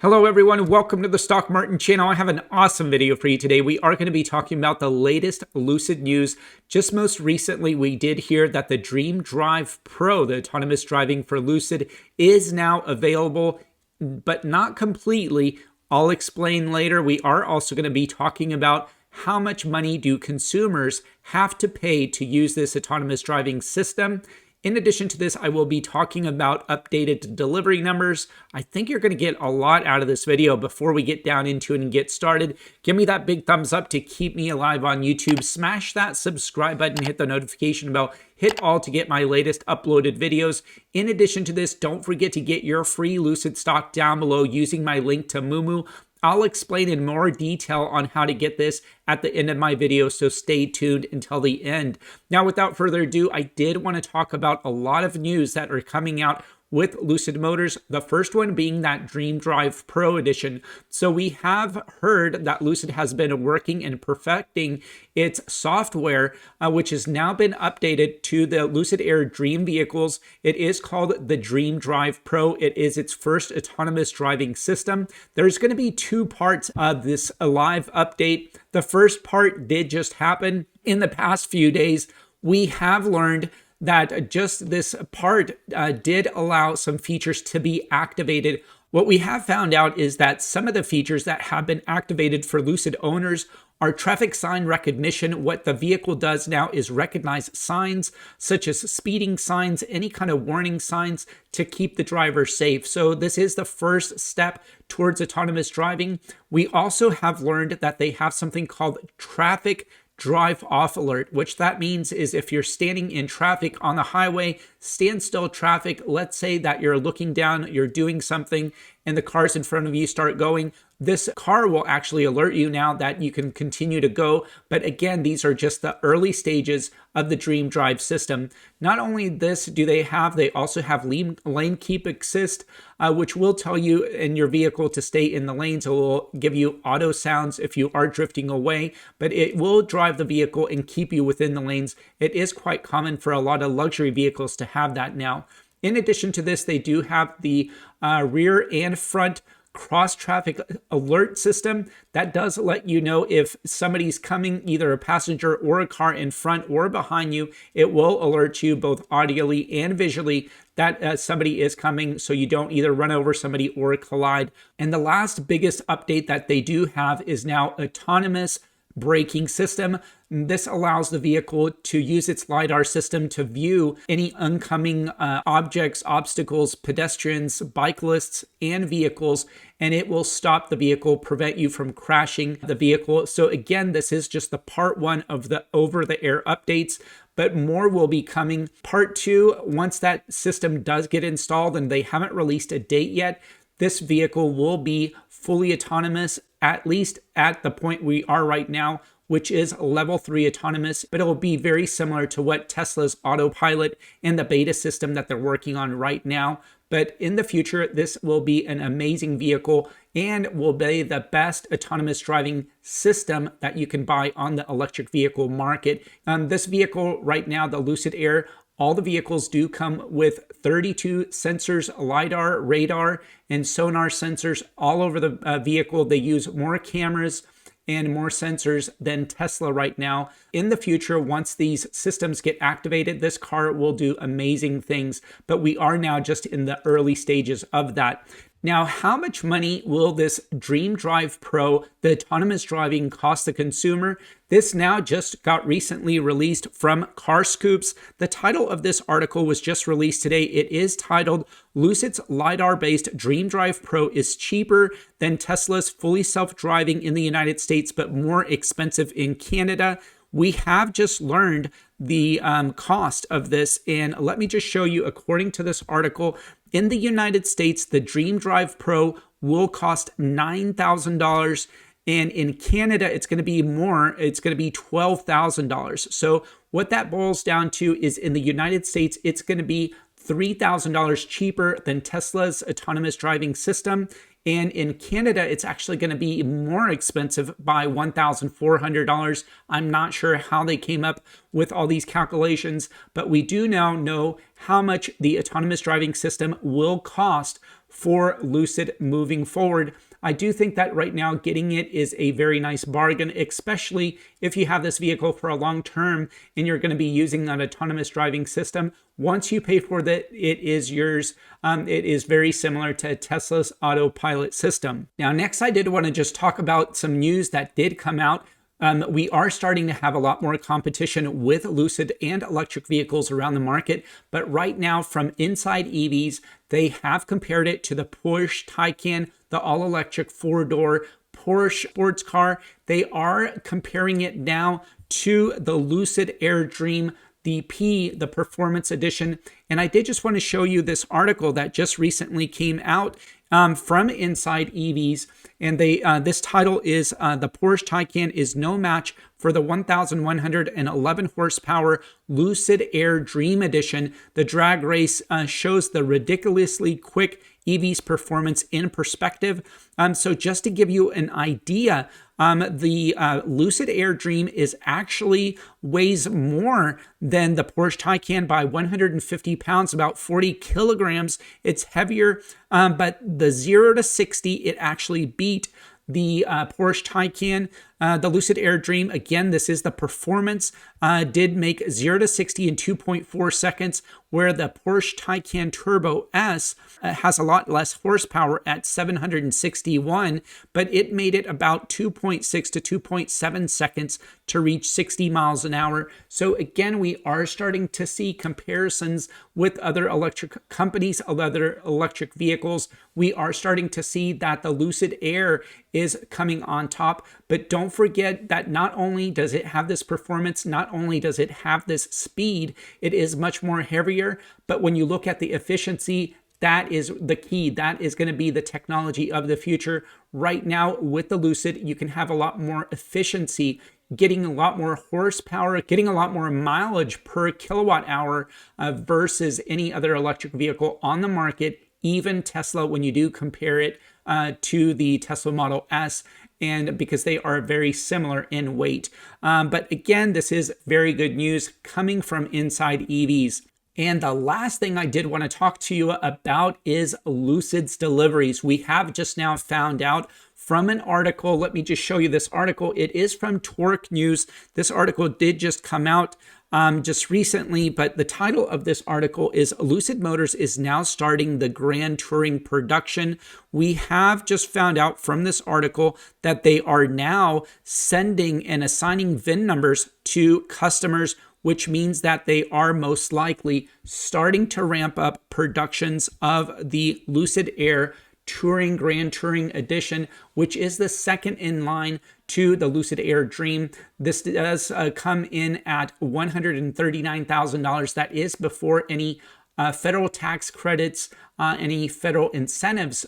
Hello everyone, welcome to the Stock Martin channel. I have an awesome video for you today. We are going to be talking about the latest Lucid news. Just most recently, we did hear that the DreamDrive Pro, the autonomous driving for Lucid, is now available, but not completely. I'll explain later. We are also going to be talking about how much money do consumers have to pay to use this autonomous driving system. In addition to this, I will be talking about updated delivery numbers. I think you're going to get a lot out of this video. Before we get down into it and get started, give me that big thumbs up to keep me alive on YouTube. Smash that subscribe button, hit the notification bell, hit all to get my latest uploaded videos. In addition to this, don't forget to get your free Lucid stock down below using my link to Moomoo. I'll explain in more detail on how to get this at the end of my video, so stay tuned until the end. Now, without further ado, I did want to talk about a lot of news that are coming out with Lucid Motors, the first one being that DreamDrive Pro edition. So we have heard that Lucid has been working and perfecting its software, which has now been updated to the Lucid Air Dream vehicles. It is called the DreamDrive Pro. It is its first autonomous driving system. There's going to be two parts of this live update. The first part did just happen in the past few days. We have learned that just this part did allow some features to be activated. What we have found out is that some of the features that have been activated for Lucid owners are traffic sign recognition. What the vehicle does now is recognize signs such as speeding signs, any kind of warning signs to keep the driver safe. So this is the first step towards autonomous driving. We also have learned that they have something called traffic drive off alert, which that means is if you're standing in traffic on the highway, standstill traffic, let's say that you're looking down, you're doing something, and the cars in front of you start going, this car will actually alert you now that you can continue to go. But again, these are just the early stages of the DreamDrive system. Not only this do they also have lane keep assist, which will tell you in your vehicle to stay in the lanes. It will give you auto sounds if you are drifting away, but it will drive the vehicle and keep you within the lanes. It is quite common for a lot of luxury vehicles to have that now. In addition to this, they do have the rear and front cross traffic alert system that does let you know if somebody's coming, either a passenger or a car in front or behind you. It will alert you both audibly and visually that somebody is coming, so you don't either run over somebody or collide. And the last biggest update that they do have is now autonomous braking system. This allows the vehicle to use its LiDAR system to view any oncoming objects, obstacles, pedestrians, cyclists, and vehicles, and it will stop the vehicle, prevent you from crashing the vehicle. So again, this is just the part one of the over-the-air updates, but more will be coming. Part two, once that system does get installed, and they haven't released a date yet, this vehicle will be fully autonomous, at least at the point we are right now, which is level 3 autonomous, but it will be very similar to what Tesla's autopilot and the beta system that they're working on right now. But in the future, this will be an amazing vehicle and will be the best autonomous driving system that you can buy on the electric vehicle market. This vehicle right now, the Lucid Air, all the vehicles do come with 32 sensors, LiDAR, radar, and sonar sensors all over the vehicle. They use more cameras and more sensors than Tesla right now. In the future, once these systems get activated, this car will do amazing things, but we are now just in the early stages of that. Now, how much money will this DreamDrive Pro, the autonomous driving, cost the consumer? This now just got recently released from CarScoops. The title of this article was just released today. It is titled, Lucid's LiDAR-based DreamDrive Pro is cheaper than Tesla's fully self-driving in the United States, but more expensive in Canada. We have just learned the cost of this, and let me just show you, according to this article, in the United States, the DreamDrive Pro will cost $9,000, and in Canada, it's going to be more. It's going to be $12,000. So what that boils down to is in the United States, it's going to be $3,000 cheaper than Tesla's autonomous driving system. And in Canada, it's actually going to be more expensive by $1,400. I'm not sure how they came up with all these calculations, but we do now know how much the autonomous driving system will cost for Lucid moving forward. I do think that right now getting it is a very nice bargain, especially if you have this vehicle for a long term and you're going to be using an autonomous driving system. Once you pay for that, it is yours. It is very similar to Tesla's autopilot system. Now, next, I did want to just talk about some news that did come out. We are starting to have a lot more competition with Lucid and electric vehicles around the market. But right now, from Inside EVs, they have compared it to the Porsche Taycan, the all-electric four-door Porsche sports car. They are comparing it now to the Lucid Air Dream, the Performance Edition. And I did just want to show you this article that just recently came out from Inside EVs. And this title is The Porsche Taycan is no match for the 1,111 horsepower Lucid Air Dream Edition. The drag race shows the ridiculously quick EV's performance in perspective. So just to give you an idea, the Lucid Air Dream actually weighs more than the Porsche Taycan by 150 pounds, about 40 kilograms. It's heavier, but the 0 to 60, it actually beat the Porsche Taycan. The Lucid Air Dream, again, this is the performance, did make 0 to 60 in 2.4 seconds, where the Porsche Taycan Turbo S has a lot less horsepower at 761, but it made it about 2.6 to 2.7 seconds to reach 60 miles an hour. So again, we are starting to see comparisons with other electric companies, other electric vehicles. We are starting to see that the Lucid Air is coming on top, but don't forget that not only does it have this performance, not only does it have this speed, it is much more heavier. But when you look at the efficiency, that is the key. That is going to be the technology of the future. Right now with the Lucid, you can have a lot more efficiency, getting a lot more horsepower, getting a lot more mileage per kilowatt hour versus any other electric vehicle on the market, even Tesla, when you do compare it to the Tesla Model S, and because they are very similar in weight. But again, this is very good news coming from Inside EVs. And the last thing I did want to talk to you about is Lucid's deliveries. We have just now found out from an article. Let me just show you this article. It is from Torque News. This article did just come out just recently, but the title of this article is Lucid Motors is now starting the Grand Touring production. We have just found out from this article that they are now sending and assigning VIN numbers to customers, which means that they are most likely starting to ramp up productions of the Lucid Air Touring Grand Touring Edition, which is the second in line to the Lucid Air Dream. This does come in at $139,000. That is before any federal tax credits, any federal incentives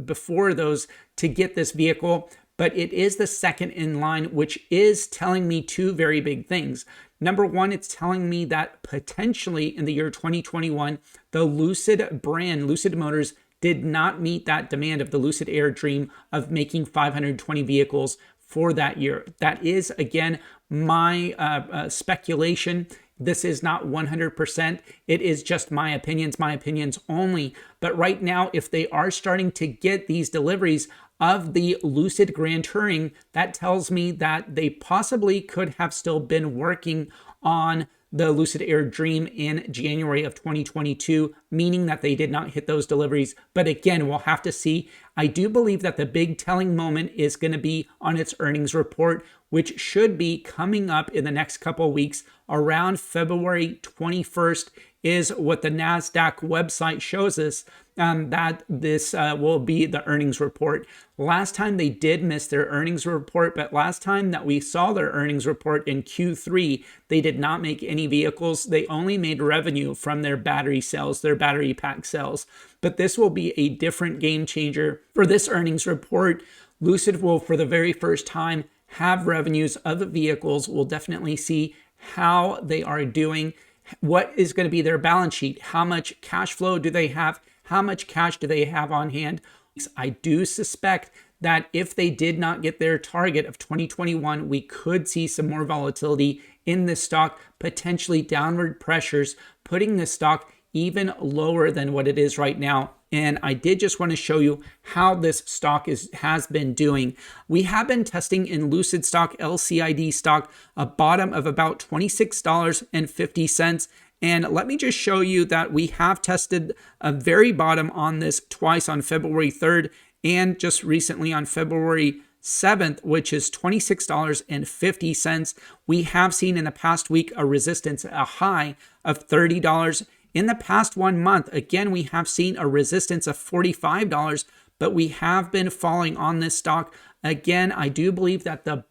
before those to get this vehicle. But it is the second in line, which is telling me two very big things. Number one, it's telling me that potentially in the year 2021, the Lucid brand, Lucid Motors, did not meet that demand of the Lucid Air Dream of making 520 vehicles for that year. That is, again, my speculation. This is not 100%. It is just my opinions only. But right now, if they are starting to get these deliveries of the Lucid Grand Touring, that tells me that they possibly could have still been working on the Lucid Air Dream in January of 2022, meaning that they did not hit those deliveries. But again, we'll have to see. I do believe that the big telling moment is going to be on its earnings report, which should be coming up in the next couple of weeks. Around February 21st is what the NASDAQ website shows us, that this will be the earnings report. Last time they did miss their earnings report, but last time that we saw their earnings report in Q3, they did not make any vehicles. They only made revenue from their battery sales, their battery pack sales. But this will be a different game changer. For this earnings report, Lucid will, for the very first time, have revenues of the vehicles. We'll definitely see how they are doing. What is going to be their balance sheet? How much cash flow do they have? How much cash do they have on hand? I do suspect that if they did not get their target of 2021, we could see some more volatility in this stock, potentially downward pressures, putting this stock even lower than what it is right now. And I did just want to show you how this stock has been doing. We have been testing in Lucid stock, LCID stock, a bottom of about $26.50. And let me just show you that we have tested a very bottom on this twice, on February 3rd and just recently on February 7th, which is $26.50. We have seen in the past week a resistance, a high of $30. In the past 1 month, again, we have seen a resistance of $45, but we have been falling on this stock. Again, I do believe that the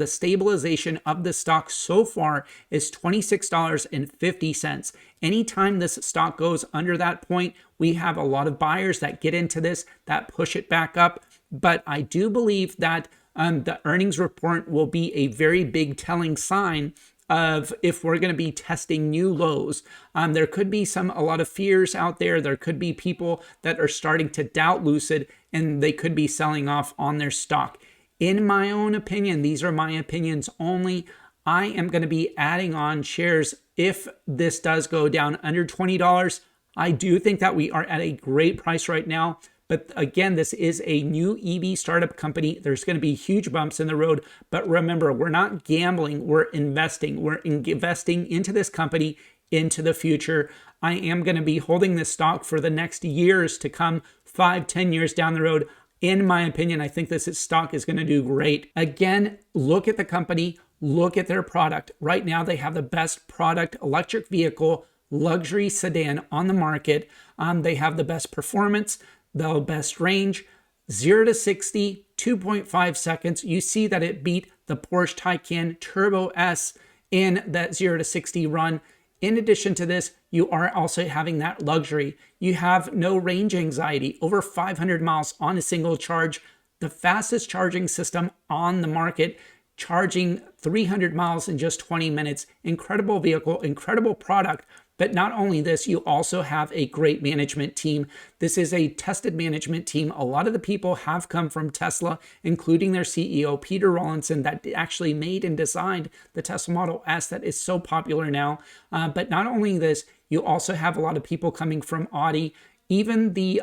stabilization of the stock so far is $26.50. Anytime this stock goes under that point, we have a lot of buyers that get into this, that push it back up. But I do believe that the earnings report will be a very big telling sign of if we're going to be testing new lows. There could be a lot of fears out there. There could be people that are starting to doubt Lucid, and they could be selling off on their stock. In my own opinion, these are my opinions only, I am going to be adding on shares if this does go down under $20. I do think that we are at a great price right now. But again, this is a new EV startup company. There's going to be huge bumps in the road. But remember, we're not gambling, we're investing. We're investing into this company, into the future. I am going to be holding this stock for the next years to come, 5-10 years down the road. In my opinion, I think this stock is going to do great. Again, look at the company, look at their product. Right now, they have the best product, electric vehicle, luxury sedan on the market. They have the best performance, the best range, 0 to 60, 2.5 seconds. You see that it beat the Porsche Taycan Turbo S in that 0 to 60 run. In addition to this, you are also having that luxury. You have no range anxiety, over 500 miles on a single charge, the fastest charging system on the market, charging 300 miles in just 20 minutes. Incredible vehicle, incredible product. But not only this, you also have a great management team. This is a tested management team. A lot of the people have come from Tesla, including their CEO, Peter Rawlinson, that actually made and designed the Tesla Model S that is so popular now. But not only this, you also have a lot of people coming from Audi. Even the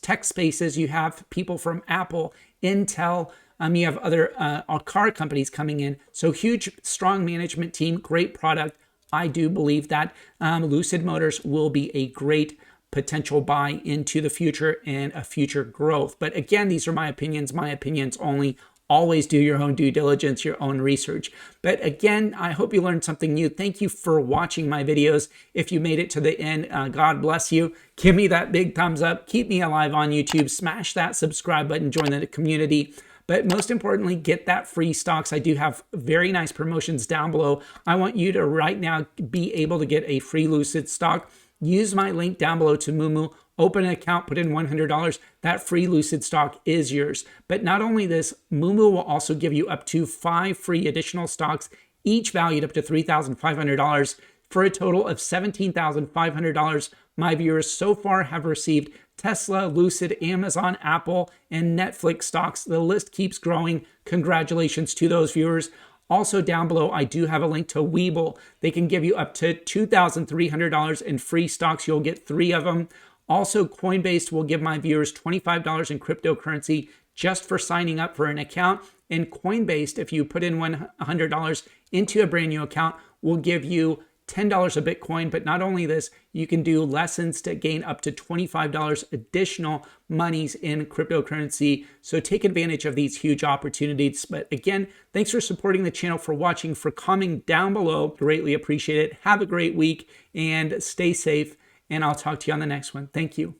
tech spaces, you have people from Apple, Intel, you have other car companies coming in. So huge, strong management team, great product. I do believe that Lucid Motors will be a great potential buy into the future and a future growth. But again, these are my opinions only. Always do your own due diligence, your own research. But again, I hope you learned something new. Thank you for watching my videos. If you made it to the end, God bless you. Give me that big thumbs up. Keep me alive on YouTube. Smash that subscribe button. Join the community. But most importantly, get that free stocks. I do have very nice promotions down below. I want you to right now be able to get a free Lucid stock. Use my link down below to Moomoo. Open an account, put in $100. That free Lucid stock is yours. But not only this, Moomoo will also give you up to 5 free additional stocks, each valued up to $3,500 for a total of $17,500. My viewers so far have received Tesla, Lucid, Amazon, Apple, and Netflix stocks. The list keeps growing. Congratulations to those viewers. Also down below, I do have a link to Webull. They can give you up to $2,300 in free stocks. You'll get 3 of them. Also, Coinbase will give my viewers $25 in cryptocurrency just for signing up for an account. And Coinbase, if you put in $100 into a brand new account, will give you $10 a Bitcoin. But not only this, you can do lessons to gain up to $25 additional monies in cryptocurrency. So take advantage of these huge opportunities. But again, thanks for supporting the channel, for watching, for commenting down below. Greatly appreciate it. Have a great week and stay safe. And I'll talk to you on the next one. Thank you.